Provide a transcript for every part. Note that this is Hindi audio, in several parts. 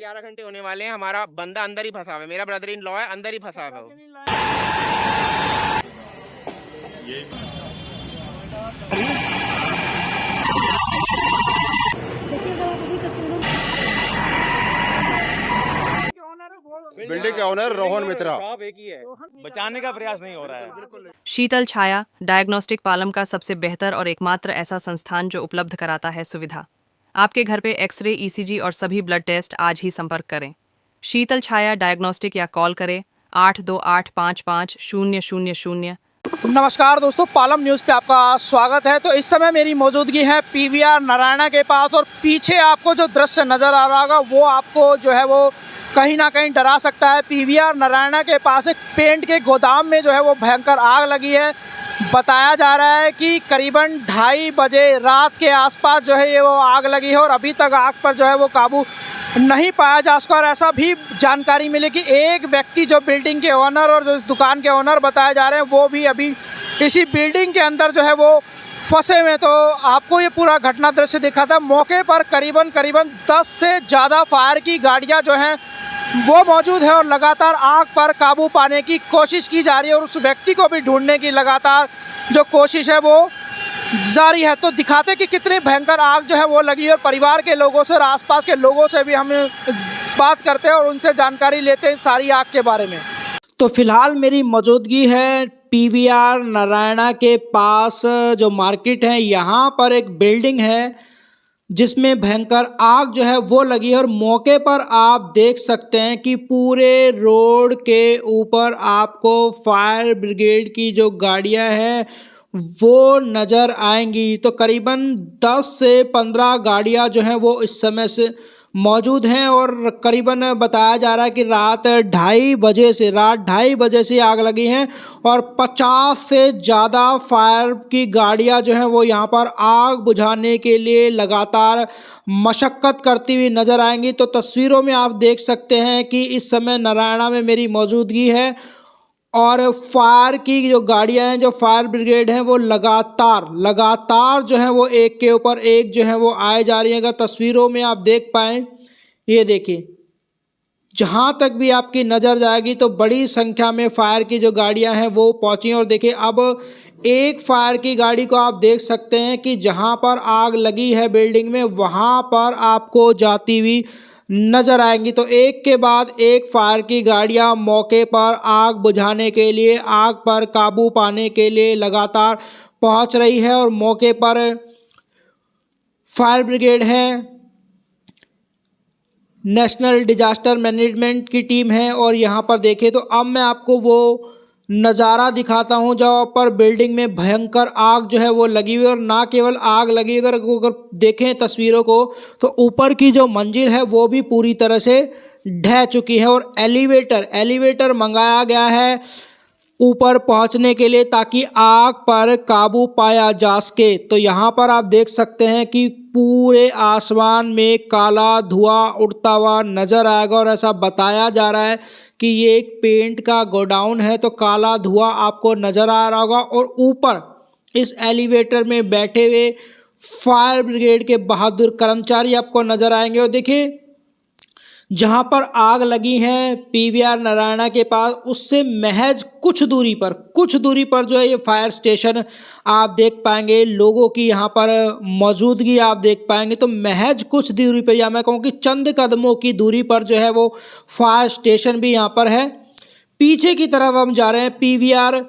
11 घंटे होने वाले हैं, हमारा बंदा अंदर ही फंसा हुआ है, मेरा ब्रदर इन लॉ है, अंदर ही फंसा हुआ है वो। बिल्डिंग का ओनर रोहन मित्रा। एक ही है, बचाने का प्रयास नहीं हो रहा है। शीतल छाया डायग्नोस्टिक पालम का सबसे बेहतर और एकमात्र ऐसा संस्थान जो उपलब्ध कराता है सुविधा। आपके घर पे एक्सरे, ईसीजी और सभी ब्लड टेस्ट आज ही संपर्क करें। शीतल छाया डायग्नोस्टिक या कॉल करें 82855000। नमस्कार दोस्तों, पालम न्यूज़ पे आपका स्वागत है। तो इस समय मेरी मौजूदगी है पीवीआर नारायणा के पास, और पीछे आपको जो दृश्य नज़र आ रहा होगा वो आपको जो है वो कहीं ना कहीं डरा सकता है। पीवीआर नारायणा के पास एक पेंट के गोदाम में जो है वो भयंकर आग लगी है। बताया जा रहा है कि करीबन 2:30 बजे रात के आसपास जो है ये वो आग लगी है, और अभी तक आग पर जो है वो काबू नहीं पाया जा सका। और ऐसा भी जानकारी मिली कि एक व्यक्ति जो बिल्डिंग के ओनर और जो इस दुकान के ओनर बताए जा रहे हैं वो भी अभी इसी बिल्डिंग के अंदर जो है वो फंसे हुए। तो आपको ये पूरा घटना दृश्य दिखा था। मौके पर करीबन 10 से ज़्यादा फायर की गाड़ियां जो हैं वो मौजूद है, और लगातार आग पर काबू पाने की कोशिश की जा रही है, और उस व्यक्ति को भी ढूंढने की लगातार जो कोशिश है वो जारी है। तो दिखाते कि कितनी भयंकर आग जो है वो लगी है, और परिवार के लोगों से और आसपास के लोगों से भी हम बात करते हैं और उनसे जानकारी लेते हैं सारी आग के बारे में। तो फिलहाल मेरी मौजूदगी है पीवीआर नारायणा के पास जो मार्केट है, यहाँ पर एक बिल्डिंग है जिसमें भयंकर आग जो है वो लगी है। और मौके पर आप देख सकते हैं कि पूरे रोड के ऊपर आपको फायर ब्रिगेड की जो गाड़ियां हैं वो नज़र आएंगी। तो करीबन 10 से 15 गाड़ियां जो हैं वो इस समय से मौजूद हैं, और करीबन बताया जा रहा है कि रात 2:30 बजे से आग लगी हैं, और 50 से ज़्यादा फायर की गाड़ियां जो हैं वो यहाँ पर आग बुझाने के लिए लगातार मशक्क़त करती हुई नज़र आएंगी। तो तस्वीरों में आप देख सकते हैं कि इस समय नारायणा में मेरी मौजूदगी है, और फायर की जो गाड़ियां हैं, जो फायर ब्रिगेड हैं वो लगातार जो है वो एक के ऊपर एक जो है वो आए जा रही हैं। अगर तस्वीरों में आप देख पाएँ, ये देखिए, जहाँ तक भी आपकी नज़र जाएगी तो बड़ी संख्या में फायर की जो गाड़ियां हैं वो पहुँची हैं। और देखिए, अब एक फायर की गाड़ी को आप देख सकते हैं कि जहाँ पर आग लगी है बिल्डिंग में, वहाँ पर आपको जाती हुई नज़र आएंगी। तो एक के बाद एक फायर की गाड़ियां मौके पर आग बुझाने के लिए, आग पर काबू पाने के लिए लगातार पहुंच रही है। और मौके पर फायर ब्रिगेड है, नेशनल डिजास्टर मैनेजमेंट की टीम है, और यहाँ पर देखें तो अब मैं आपको वो नज़ारा दिखाता हूँ जहाँ पर बिल्डिंग में भयंकर आग जो है वो लगी हुई है। और ना केवल आग लगी, अगर देखें तस्वीरों को तो ऊपर की जो मंजिल है वो भी पूरी तरह से ढह चुकी है, और एलिवेटर मंगाया गया है ऊपर पहुंचने के लिए ताकि आग पर काबू पाया जा सके। तो यहाँ पर आप देख सकते हैं कि पूरे आसमान में काला धुआं उड़ता हुआ नज़र आएगा, और ऐसा बताया जा रहा है कि ये एक पेंट का गोडाउन है। तो काला धुआं आपको नज़र आ रहा होगा, और ऊपर इस एलिवेटर में बैठे हुए फायर ब्रिगेड के बहादुर कर्मचारी आपको नज़र आएंगे। और देखिए, जहाँ पर आग लगी है पीवीआर नारायणा के पास, उससे महज कुछ दूरी पर जो है ये फायर स्टेशन आप देख पाएंगे। लोगों की यहाँ पर मौजूदगी आप देख पाएंगे। तो महज कुछ दूरी पर, या मैं कहूँ कि चंद कदमों की दूरी पर जो है वो फायर स्टेशन भी यहाँ पर है। पीछे की तरफ हम जा रहे हैं, पीवीआर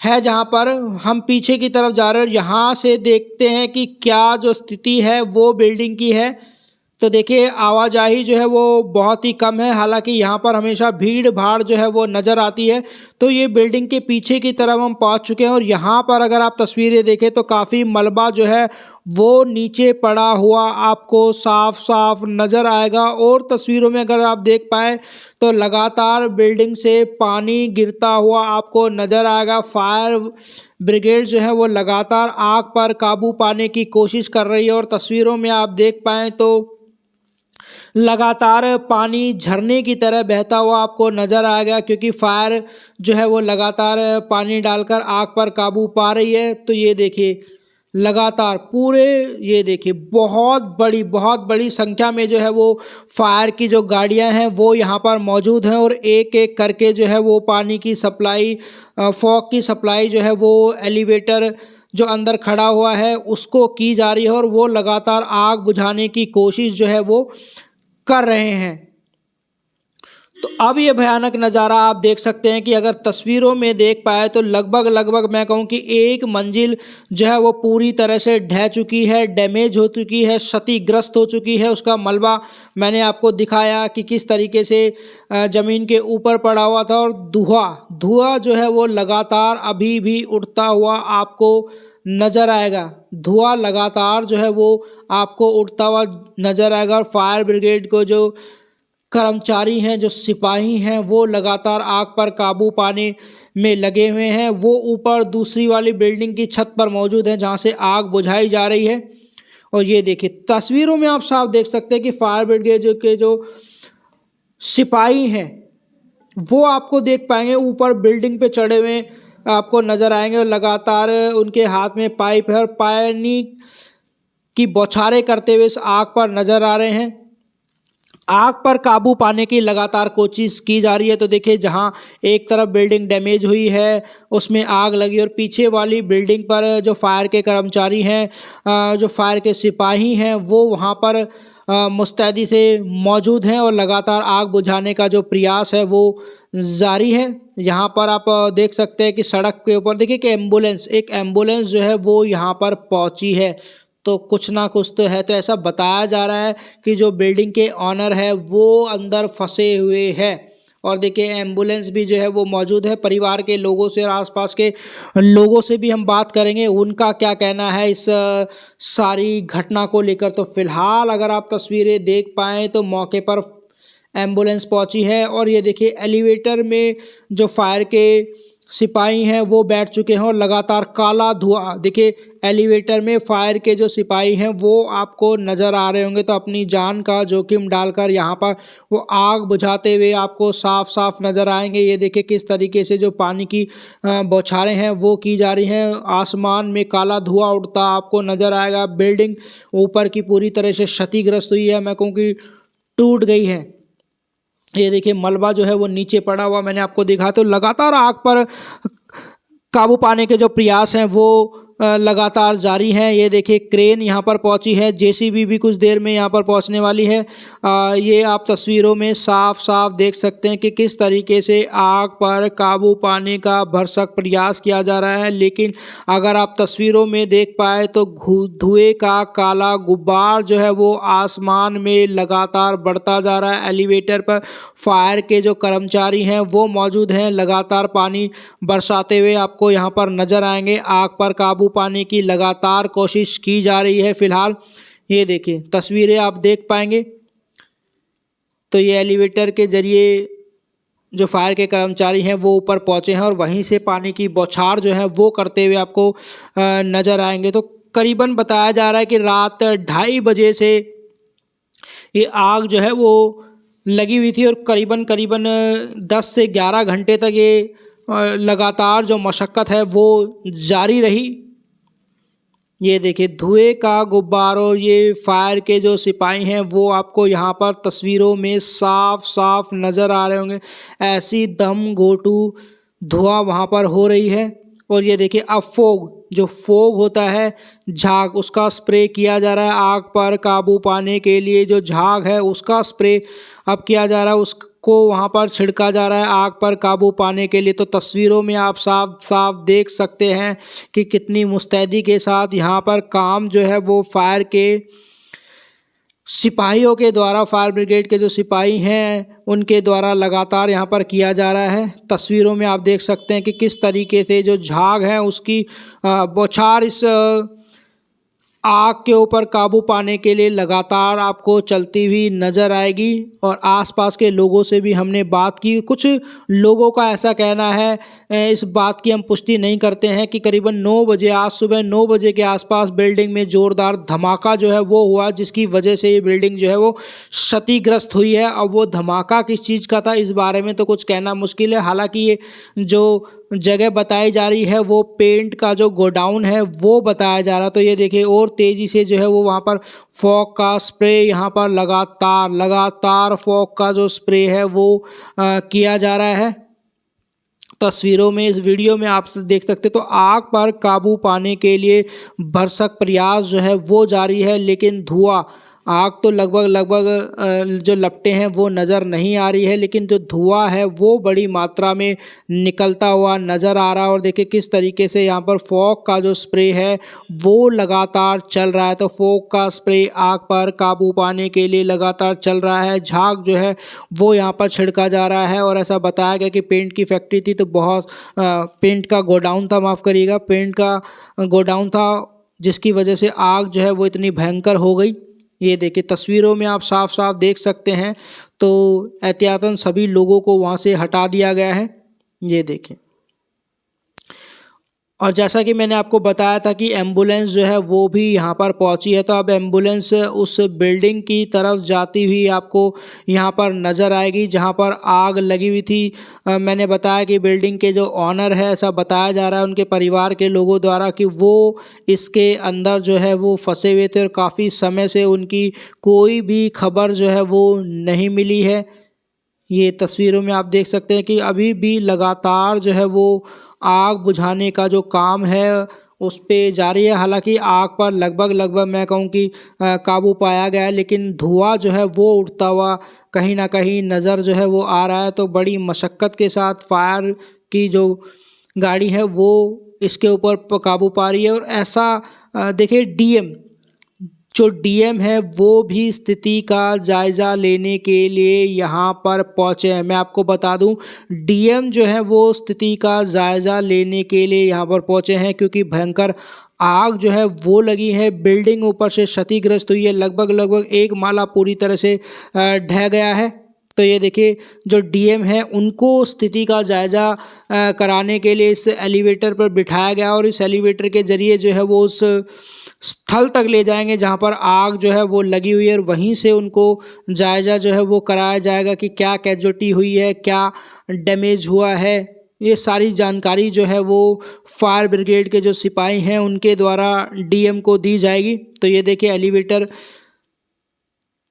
है जहाँ पर हम पीछे की तरफ जा रहे हैं, और यहाँ से देखते हैं कि क्या जो स्थिति है वो बिल्डिंग की है। तो देखिए, आवाजाही जो है वो बहुत ही कम है, हालांकि यहाँ पर हमेशा भीड़ भाड़ जो है वो नज़र आती है। तो ये बिल्डिंग के पीछे की तरफ हम पहुँच चुके हैं, और यहाँ पर अगर आप तस्वीरें देखें तो काफ़ी मलबा जो है वो नीचे पड़ा हुआ आपको साफ नज़र आएगा। और तस्वीरों में अगर आप देख पाए तो लगातार बिल्डिंग से पानी गिरता हुआ आपको नज़र आएगा। फायर ब्रिगेड जो है वो लगातार आग पर काबू पाने की कोशिश कर रही है, और तस्वीरों में आप देख पाएँ तो लगातार पानी झरने की तरह बहता हुआ आपको नज़र आएगा, क्योंकि फायर जो है वो लगातार पानी डालकर आग पर काबू पा रही है। तो ये देखिए, लगातार पूरे, ये देखिए बहुत बड़ी संख्या में जो है वो फायर की जो गाड़ियां हैं वो यहाँ पर मौजूद हैं और एक एक करके जो है वो पानी की सप्लाई, फॉग की सप्लाई जो है वो एलिवेटर जो अंदर खड़ा हुआ है उसको की जा रही है और वो लगातार आग बुझाने की कोशिश जो है वो कर रहे हैं। तो अब ये भयानक नज़ारा आप देख सकते हैं कि अगर तस्वीरों में देख पाए तो लगभग मैं कहूँ कि एक मंजिल जो है वो पूरी तरह से ढह चुकी है, डैमेज हो चुकी है, क्षतिग्रस्त हो चुकी है। उसका मलबा मैंने आपको दिखाया कि किस तरीके से ज़मीन के ऊपर पड़ा हुआ था और धुआं जो है वो लगातार अभी भी उठता हुआ आपको नज़र आएगा। धुआं लगातार जो है वो आपको उठता हुआ नज़र आएगा और फायर ब्रिगेड को जो कर्मचारी हैं, जो सिपाही हैं, वो लगातार आग पर काबू पाने में लगे हुए हैं। वो ऊपर दूसरी वाली बिल्डिंग की छत पर मौजूद हैं जहां से आग बुझाई जा रही है। और ये देखिए तस्वीरों में आप साफ देख सकते हैं कि फायर ब्रिगेड के जो सिपाही हैं वो आपको देख पाएंगे ऊपर बिल्डिंग पे चढ़े हुए आपको नज़र आएंगे और लगातार उनके हाथ में पाइप है और पानी की बौछारें करते हुए इस आग पर नज़र आ रहे हैं। आग पर काबू पाने की लगातार कोशिश की जा रही है। तो देखिए जहां एक तरफ बिल्डिंग डैमेज हुई है उसमें आग लगी और पीछे वाली बिल्डिंग पर जो फायर के कर्मचारी हैं, जो फायर के सिपाही हैं, वो वहां पर मुस्तैदी से मौजूद हैं और लगातार आग बुझाने का जो प्रयास है वो जारी है। यहाँ पर आप देख सकते हैं कि सड़क के ऊपर देखिए कि एक एम्बुलेंस जो है वो यहाँ पर पहुँची है। तो कुछ ना कुछ तो है। तो ऐसा बताया जा रहा है कि जो बिल्डिंग के ऑनर है वो अंदर फंसे हुए हैं और देखिए एम्बुलेंस भी जो है वो मौजूद है। परिवार के लोगों से और आसपास के लोगों से भी हम बात करेंगे, उनका क्या कहना है इस सारी घटना को लेकर। तो फिलहाल अगर आप तस्वीरें देख पाएँ तो मौके पर एम्बुलेंस पहुंची है और ये देखिए एलिवेटर में जो फायर के सिपाही हैं वो बैठ चुके हैं और लगातार काला धुआं, देखिए एलिवेटर में फायर के जो सिपाही हैं वो आपको नज़र आ रहे होंगे। तो अपनी जान का जोखिम डालकर यहाँ पर वो आग बुझाते हुए आपको साफ नज़र आएंगे। ये देखिए किस तरीके से जो पानी की बौछारें हैं वो की जा रही हैं। आसमान में काला धुआं उड़ता आपको नज़र आएगा। बिल्डिंग ऊपर की पूरी तरह से क्षतिग्रस्त हुई है, मैं कहूँ कि टूट गई है। ये देखिए मलबा जो है वो नीचे पड़ा हुआ मैंने आपको दिखा। तो लगातार आग पर काबू पाने के जो प्रयास हैं वो लगातार जारी हैं। ये देखिए क्रेन यहाँ पर पहुँची है, जेसीबी भी कुछ देर में यहाँ पर पहुँचने वाली है। ये आप तस्वीरों में साफ देख सकते हैं कि किस तरीके से आग पर काबू पाने का भरसक प्रयास किया जा रहा है। लेकिन अगर आप तस्वीरों में देख पाए तो धुएं का काला गुब्बार जो है वो आसमान में लगातार बढ़ता जा रहा है। एलिवेटर पर फायर के जो कर्मचारी हैं वो मौजूद हैं, लगातार पानी बरसाते हुए आपको यहाँ पर नज़र आएंगे। आग पर काबू पाने की लगातार कोशिश की जा रही है। फिलहाल ये देखिए तस्वीरें आप देख पाएंगे तो ये एलिवेटर के जरिए जो फायर के कर्मचारी हैं वो ऊपर पहुंचे हैं और वहीं से पानी की बौछार जो है वो करते हुए आपको नज़र आएंगे। तो करीबन बताया जा रहा है कि रात 2:30 बजे से ये आग जो है वो लगी हुई थी और करीबन 10 से 11 घंटे तक ये लगातार जो मशक्क़त है वो जारी रही। ये देखिए धुएं का गुब्बार और ये फायर के जो सिपाही हैं वो आपको यहाँ पर तस्वीरों में साफ नज़र आ रहे होंगे। ऐसी दम घोटू धुआं वहाँ पर हो रही है। और ये देखिए अब जो फोग होता है, झाग, उसका स्प्रे किया जा रहा है। आग पर काबू पाने के लिए जो झाग है उसका स्प्रे अब किया जा रहा है, उसको वहाँ पर छिड़का जा रहा है आग पर काबू पाने के लिए। तो तस्वीरों में आप साफ देख सकते हैं कि कितनी मुस्तैदी के साथ यहाँ पर काम जो है वो फायर के सिपाहियों के द्वारा, फायर ब्रिगेड के जो सिपाही हैं उनके द्वारा लगातार यहाँ पर किया जा रहा है। तस्वीरों में आप देख सकते हैं कि किस तरीके से जो झाग है उसकी बौछार इस आग के ऊपर काबू पाने के लिए लगातार आपको चलती हुई नज़र आएगी। और आसपास के लोगों से भी हमने बात की। कुछ लोगों का ऐसा कहना है, इस बात की हम पुष्टि नहीं करते हैं, कि करीबन 9 बजे, आज सुबह 9 बजे के आसपास बिल्डिंग में ज़ोरदार धमाका जो है वो हुआ, जिसकी वजह से ये बिल्डिंग जो है वो क्षतिग्रस्त हुई है। अब वो धमाका किस चीज़ का था इस बारे में तो कुछ कहना मुश्किल है। हालांकि ये जो जगह बताई जा रही है वो पेंट का जो गोडाउन है वो बताया जा रहा है। तो ये देखिए और तेज़ी से जो है वो वहाँ पर फॉग का स्प्रे यहाँ पर लगातार फॉग का जो स्प्रे है वो किया जा रहा है। तस्वीरों में इस वीडियो में आप देख सकते तो आग पर काबू पाने के लिए भरसक प्रयास जो है वो जारी है, लेकिन धुआं आग तो लगभग जो लपटें हैं वो नज़र नहीं आ रही है, लेकिन जो धुआं है वो बड़ी मात्रा में निकलता हुआ नज़र आ रहा है। और देखिए किस तरीके से यहाँ पर फॉग का जो स्प्रे है वो लगातार चल रहा है। तो फॉग का स्प्रे आग पर काबू पाने के लिए लगातार चल रहा है। झाग जो है वो यहाँ पर छिड़का जा रहा है। और ऐसा बताया गया कि पेंट की फैक्ट्री थी तो बहुत पेंट का गोडाउन था, माफ़ करिएगा, पेंट का गोडाउन था, जिसकी वजह से आग जो है वो इतनी भयंकर हो गई। ये देखिए तस्वीरों में आप साफ साफ देख सकते हैं। तो एहतियातन सभी लोगों को वहाँ से हटा दिया गया है। ये देखिए, और जैसा कि मैंने आपको बताया था कि एम्बुलेंस जो है वो भी यहाँ पर पहुँची है। तो अब एम्बुलेंस उस बिल्डिंग की तरफ जाती हुई आपको यहाँ पर नज़र आएगी जहाँ पर आग लगी हुई थी। मैंने बताया कि बिल्डिंग के जो ऑनर है, ऐसा बताया जा रहा है उनके परिवार के लोगों द्वारा कि वो इसके अंदर जो है वो फंसे हुए थे और काफ़ी समय से उनकी कोई भी खबर जो है वो नहीं मिली है। ये तस्वीरों में आप देख सकते हैं कि अभी भी लगातार जो है वो आग बुझाने का जो काम है उस पे जारी है। हालांकि आग पर लगभग मैं कहूँ कि काबू पाया गया है, लेकिन धुआं जो है वो उड़ता हुआ कहीं ना कहीं नज़र जो है वो आ रहा है। तो बड़ी मशक्क़त के साथ फायर की जो गाड़ी है वो इसके ऊपर काबू पा रही है। और ऐसा देखिए जो डीएम है वो भी स्थिति का जायज़ा लेने के लिए यहाँ पर पहुँचे हैं। मैं आपको बता दूं डीएम जो है वो स्थिति का जायज़ा लेने के लिए यहाँ पर पहुँचे हैं, क्योंकि भयंकर आग जो है वो लगी है। बिल्डिंग ऊपर से क्षतिग्रस्त हुई है, लगभग एक माला पूरी तरह से ढह गया है। तो ये देखिए जो डीएम है उनको स्थिति का जायज़ा कराने के लिए इस एलिवेटर पर बिठाया गया और इस एलिवेटर के ज़रिए जो है वो उस स्थल तक ले जाएंगे जहां पर आग जो है वो लगी हुई है, और वहीं से उनको जायज़ा जो है वो कराया जाएगा कि क्या कैजुअल्टी हुई है, क्या डैमेज हुआ है। ये सारी जानकारी जो है वो फायर ब्रिगेड के जो सिपाही हैं उनके द्वारा डीएम को दी जाएगी। तो ये देखिए एलिवेटर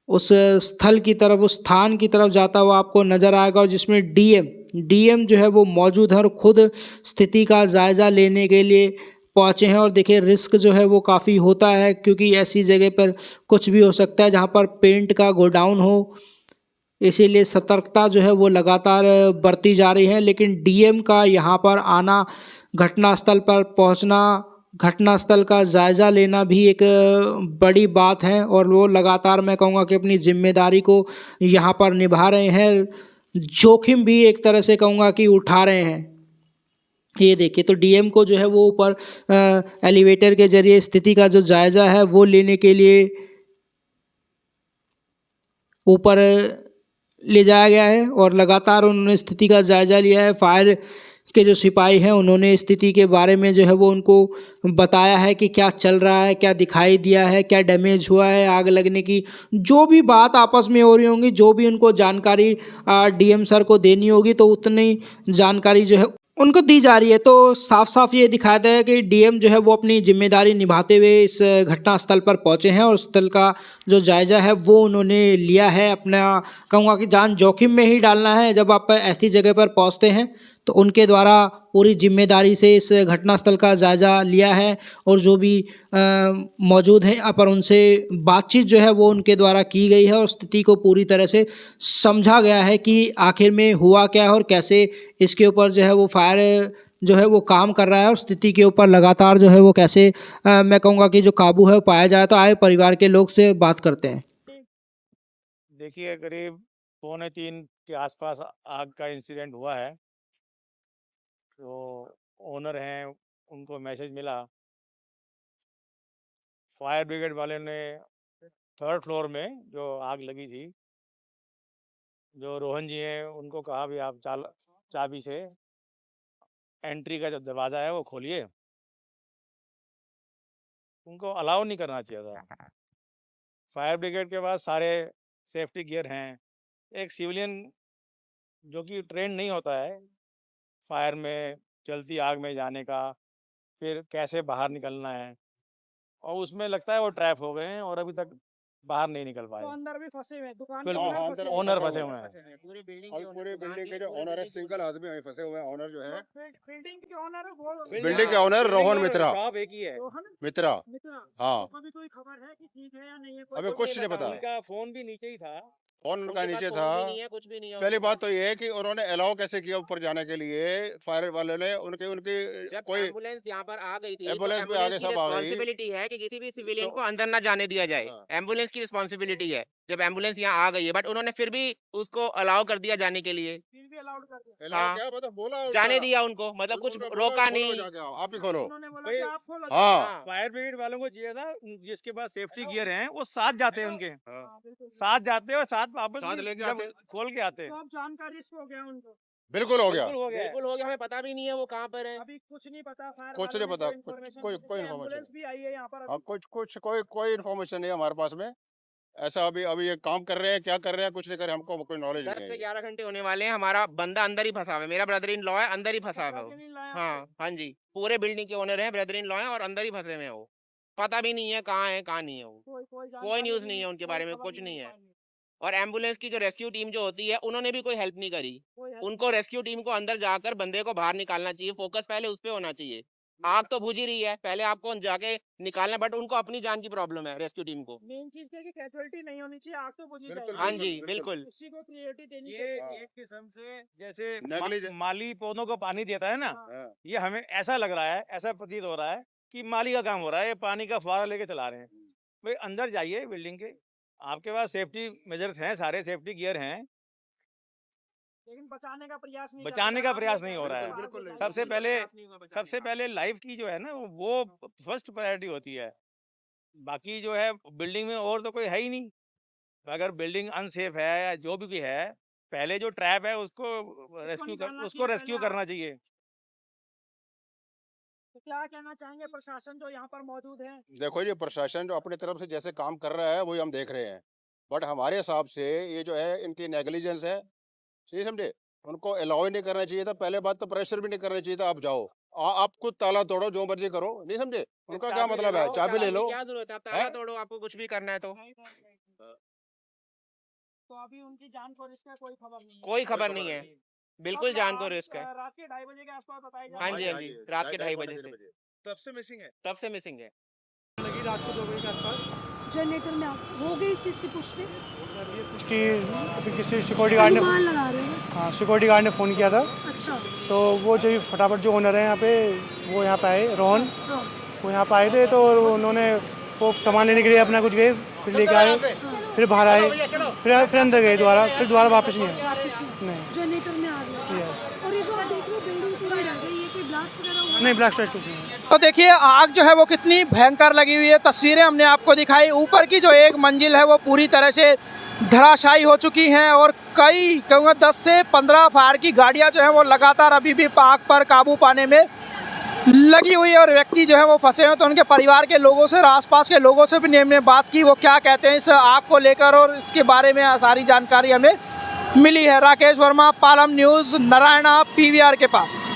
उस स्थल की तरफ, उस स्थान की तरफ जाता हुआ आपको नज़र आएगा, और जिसमें डीएम जो है वो मौजूद है और खुद स्थिति का जायज़ा लेने के लिए पहुँचे हैं। और देखिए रिस्क जो है वो काफ़ी होता है, क्योंकि ऐसी जगह पर कुछ भी हो सकता है जहाँ पर पेंट का गोडाउन हो, इसीलिए सतर्कता जो है वो लगातार बरती जा रही है। लेकिन डीएम का यहाँ पर आना, घटनास्थल पर पहुँचना, घटनास्थल का जायज़ा लेना भी एक बड़ी बात है, और वो लगातार मैं कहूँगा कि अपनी जिम्मेदारी को यहाँ पर निभा रहे हैं, जोखिम भी एक तरह से कहूँगा कि उठा रहे हैं। ये देखिए तो डीएम को जो है वो ऊपर एलिवेटर के जरिए स्थिति का जो जायज़ा है वो लेने के लिए ऊपर ले जाया गया है, और लगातार उन्होंने स्थिति का जायज़ा लिया है। फायर के जो सिपाही हैं उन्होंने स्थिति के बारे में जो है वो उनको बताया है कि क्या चल रहा है, क्या दिखाई दिया है, क्या डैमेज हुआ है, आग लगने की जो भी बात आपस में हो रही होंगी, जो भी उनको जानकारी डीएम सर को देनी होगी, तो उतनी जानकारी जो है उनको दी जा रही है। तो साफ साफ ये दिखाया है कि डीएम जो है वो अपनी जिम्मेदारी निभाते हुए इस घटनास्थल पर पहुंचे हैं, और स्थल का जो जायज़ा है वो उन्होंने लिया है। अपना कहूँगा कि जान जोखिम में ही डालना है जब आप ऐसी जगह पर पहुंचते हैं, तो उनके द्वारा पूरी जिम्मेदारी से इस घटनास्थल का जायज़ा लिया है, और जो भी मौजूद हैं यहाँ पर उनसे बातचीत जो है वो उनके द्वारा की गई है, और स्थिति को पूरी तरह से समझा गया है कि आखिर में हुआ क्या है और कैसे इसके ऊपर जो है वो फायर जो है वो काम कर रहा है, और स्थिति के ऊपर लगातार जो है वो कैसे मैं कहूँगा कि जो काबू है वो पाया जाए। तो आए परिवार के लोग से बात करते हैं। देखिए करीब 2:45 के आसपास आग का इंसिडेंट हुआ है। तो ओनर हैं उनको मैसेज मिला, फायर ब्रिगेड वाले ने 3rd फ्लोर में जो आग लगी थी, जो रोहन जी हैं उनको कहा भी आप चाबी से एंट्री का जो दरवाज़ा है वो खोलिए। उनको अलाउ नहीं करना चाहिए था। फायर ब्रिगेड के पास सारे सेफ्टी गियर हैं। एक सिविलियन जो कि ट्रेन नहीं होता है फायर में चलती आग में जाने का, फिर कैसे बाहर निकलना है, और उसमें लगता है वो ट्रैप हो गए हैं और अभी तक बाहर नहीं निकल पाए। तो अंदर भी फंसे हुए हैं, दुकान बिल्कुल, के हाँ, अंदर अंदर फंसे ओनर फंसे फंसे हुए हुए हैं। पूरी बिल्डिंग और पूरे बिल्डिंग के जो ओनर है, सिंगल आदमी वहीं फंसे हुए हैं। ओनर जो है, बिल्डिंग के ओनर है वो बिल्डिंग के ओनर रोहन मित्रा। शॉप एक ही है। रोहन मित्रा। मित्रा। हाँ, तो कभी कोई खबर है कि ठीक है या नहीं है? अभी कुछ नहीं पता। उनका फोन भी नीचे ही था। फोन उनका उनके पास नीचे फोन था। भी नहीं है, कुछ भी नहीं है पहली उनके बात पास। तो ये है कि उन्होंने अलाउ कैसे किया ऊपर जाने के लिए, फायर वाले ने। उनकी उनकी जब कोई एम्बुलेंस यहाँ पर आ गई थी तो एम्बुलेंस भी आगे एम्बुलेंस की सब आ गई। रिस्पॉन्सिबिलिटी है कि किसी भी सिविलियन तो को अंदर ना जाने दिया जाए। हाँ। एम्बुलेंस की रिस्पॉन्सिबिलिटी है। जब एम्बुलेंस यहाँ आ गई है, बट उन्होंने फिर भी उसको अलाउ कर दिया जाने के लिए। फिर भी अलाउड कर दिया। अलाउ हाँ। क्या मतलब बोला जाने उसका? दिया उनको, मतलब कुछ उन्होंने बोला रोका खोलो नहीं। जाके आओ, आप ही खोलो। उन्होंने बोला भाई, कि आप खोलो। हाँ। हाँ। फायर ब्रिगेड वालों को चाहिए था, जिसके पास सेफ्टी गियर हैं वो साथ जाते हैं उनके, हाँ। हाँ, बिल्कुल। साथ जाते और साथ वापस साथ भी लेके जब आते। खोल के आते। तो अब जान का रिस्क हो गया उनको। बिल्कुल हो गया। बिल्कुल हो गया है। बिल्कुल हो गया, हमें पता भी नहीं है वो कहाँ पर है। अभी कुछ नहीं पता। फायर कुछ वालों नहीं ने पता, कोई कुछ information कोई नहीं दी। कोई इसलिए इन्फॉर्मेशन एम्बुलेंस भी आई है यहाँ पर हाँ, अभी। कुछ कोई इन्फॉर्मेशन नहीं है हमारे पास में। ऐसा अभी ये काम कर रहे हैं, क्या कर रहे हैं, कुछ नहीं कर रहे, हमको कोई नॉलेज 10 नहीं से है। 11 घंटे होने वाले हैं, हमारा बंदा अंदर ही फंसा हुआ है। मेरा ब्रदर इन लॉ है, अंदर ही फंसा हुआ है पकड़ा के वो। नहीं लाया हाँ आपको? हाँ जी, पूरे बिल्डिंग के ओनर हैं, ब्रदर इन लॉ है और अंदर ही फंसे हुए हैं वो। पता भी नहीं है कहाँ नहीं है वो। कोई कोई जानकारी न्यूज़ नहीं है उनके कोई बारे में, खबर कुछ मिल नहीं है। पाई। और एम्बुलेंस की जो रेस्क्यू टीम जो होती है, उन्होंने भी कोई हेल्प नहीं करी। कोई है- उनको रेस्क्यू टीम को अंदर जाकर बंदे को बाहर निकालना चाहिए, फोकस पहले उस पे होना चाहिए। आग तो बुझ ही रही है, पहले आपको जाके निकालना, बट उनको अपनी जान की प्रॉब्लम है रेस्क्यू टीम को। मेन चीज क्या है कि कैजुअलिटी नहीं होनी चाहिए, आग तो बुझी बिल्कुल, जाएगी। हाँ बिल्कुल, जी, बिल्कुल। बिल्कुल। उसी को प्रायोरिटी देनी ये चाहिए। हाँ। एक किस्म से जैसे Negligence- माली पौधों को पानी देता है ना, हाँ। हाँ। ये हमें ऐसा लग रहा है, ऐसा प्रतीत हो रहा है कि माली का काम हो रहा है, ये पानी का फुहारा लेके चला रहे हैं। भाई अंदर जाइए बिल्डिंग के, आपके पास सेफ्टी मेजर्स हैं, सारे सेफ्टी गियर हैं, लेकिन बचाने का प्रयास नहीं बचाने का प्रयास नहीं हो रहा है। बिल्कुल नहीं। सबसे पहले प्रयास नहीं हुआ बचाने सबसे का। पहले लाइफ की जो है ना वो फर्स्ट प्रायोरिटी होती है। बाकी जो है बिल्डिंग में और तो कोई है ही नहीं। अगर बिल्डिंग अनसेफ है या जो भी है, पहले जो ट्रैप है उसको निकालना उसको चाहिए रेस्क्यू पहले। करना चाहिए। तो क्या कहना चाहेंगे प्रशासन जो यहाँ पर मौजूद है? देखो जी, प्रशासन जो अपनी तरफ से जैसे काम कर रहा है वही हम देख रहे हैं, बट हमारे हिसाब से ये जो है इनकी नेग्लिजेंस है। सही समझे? उनको अलाउ ही नहीं करना चाहिए था। पहले बात तो प्रेशर भी नहीं करना चाहिए था, आप जाओ, आप खुद ताला तोड़ो, जो मर्जी करो। नहीं समझे? उनका क्या चाबी ले मतलब है? लो, चाबी ले चाबी लो। की क्या जरूरत है? आप ताला हैं? तोड़ो, आपको कुछ भी करना है तो। तो अभी उनकी जान को रिस्क है, कोई खबर नहीं है। कोई खबर नहीं है, बिल्कुल जान को रिस्क है। रात के 2:30 बजे के आसपास बताया जा हाँ रहा जी, है। हाँ जी, रात के 2:30 बजे से। तब से मिसिंग है। तब से मिसिंग है। लगी रात को 2 बजे के आसपास। जनरेटर में आग हो गई इस चीज़ की पुष्टि? उसकी अभी किसी सिक्योरिटी गार्ड ने अनुमान लगा रहे हैं। हाँ सिक्योरिटी गार्ड ने फ़ोन किया था, अच्छा। तो वो जो फटाफट जो ओनर है यहाँ पे, वो यहाँ पे आए, रोहन, हाँ। वो यहाँ पे आए थे। तो उन्होंने वो सामान लेने के लिए अपना कुछ गए, फिर लेके आए, फिर बाहर आए, फिर अंदर गए दोबारा, फिर दोबारा वापस नहीं आए। वापस नहीं। नहीं जनरेटर में आग लगी। ये और ये जो आप देख रहे हो बिल्डिंग पूरी डर गई, ये कोई ब्लास्ट वगैरह हुआ? नहीं ब्लास्ट कुछ नहीं है। तो देखिए आग जो है वो कितनी भयंकर लगी हुई है। तस्वीरें हमने आपको दिखाई, ऊपर की जो एक मंजिल है वो पूरी तरह से धराशायी हो चुकी हैं और कई कहूँगा 10 से 15 फायर की गाड़ियां जो है वो लगातार अभी भी आग पर काबू पाने में लगी हुई है। और व्यक्ति जो है वो फंसे हैं, तो उनके परिवार के लोगों से और आसपास के लोगों से भी हमने बात की, वो क्या कहते हैं इस आग को लेकर और इसके बारे में सारी जानकारी हमें मिली है। राकेश वर्मा, पालम न्यूज़, नारायणा, PVR के पास।